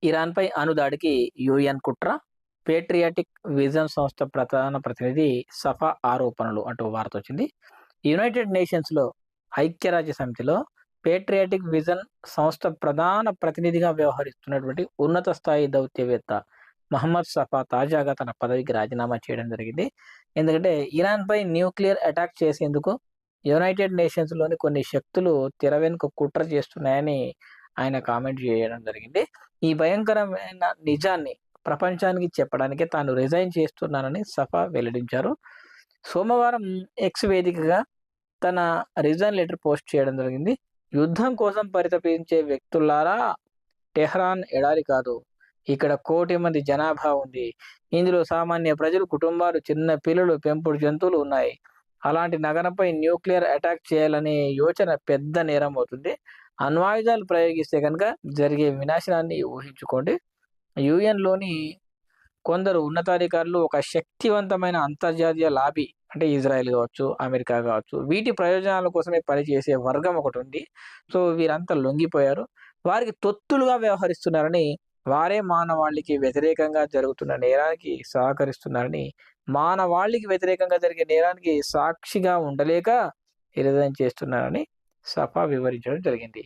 ఇరాన్‌పై అణుదాడికి UN కుట్ర, patriotic vision సంస్థ ప్రధాన ప్రతినిధి సఫా ఆరోపణలు అంటూ వార్తొచ్చింది. యునైటెడ్ నేషన్స్‌లో ఐక్యరాజ్య సమితిలో పేట్రియాటిక్ విజన్ సంస్థ ప్రధాన ప్రతినిధిగా వ్యవహరిస్తున్నటువంటి ఉన్నత స్థాయి దౌత్యవేత్త మహమ్మద్ సఫా తాజాగా తన పదవికి రాజీనామా చేయడం జరిగింది. ఎందుకంటే ఇరాన్‌పై న్యూక్లియర్ అటాక్ చేసేందుకు యునైటెడ్ నేషన్స్‌లోని కొన్ని శక్తులు తెర వెనుక కుట్ర చేస్తున్నాయని ఆయన కామెంట్ చేయడం జరిగింది. ఈ భయంకరమైన నిజాన్ని ప్రపంచానికి చెప్పడానికే తాను రిజైన్ చేస్తున్నానని సఫా వెల్లడించారు. సోమవారం ఎక్స్ వేదికగా తన రిజైన్ లెటర్ పోస్ట్ చేయడం జరిగింది. యుద్ధం కోసం పరితపించే వ్యక్తులారా, టెహ్రాన్ ఎడారి కాదు. ఇక్కడ 1,00,00,000 మంది జనాభా ఉంది. ఇందులో సామాన్య ప్రజలు, కుటుంబాలు, చిన్న పిల్లలు, పెంపుడు జంతువులు ఉన్నాయి. అలాంటి నగరంపై న్యూక్లియర్ అటాక్ చేయాలనే యోచన పెద్ద నేరం అవుతుంది. అణ్వాయుధాలు ప్రయోగిస్తే గనుక జరిగే వినాశనాన్ని ఊహించుకోండి. యూఎన్‌లోని కొందరు ఉన్నతాధికారులు ఒక శక్తివంతమైన అంతర్జాతీయ లాబీ అంటే ఇజ్రాయెల్ గావచ్చు, అమెరికా గావచ్చు, వీటి ప్రయోజనాల కోసమే పనిచేసే వర్గం ఒకటుంది. సో, వీరంతా లొంగిపోయారు. వారికి తొత్తులుగా వ్యవహరిస్తున్నారని, వారే మానవాళికి వ్యతిరేకంగా జరుగుతున్న నేరానికి సహకరిస్తున్నారని, మానవాళికి వ్యతిరేకంగా జరిగే నేరానికి సాక్షిగా ఉండలేక రిజైన్ చేస్తున్నారని సఫా వివరించడం జరిగింది.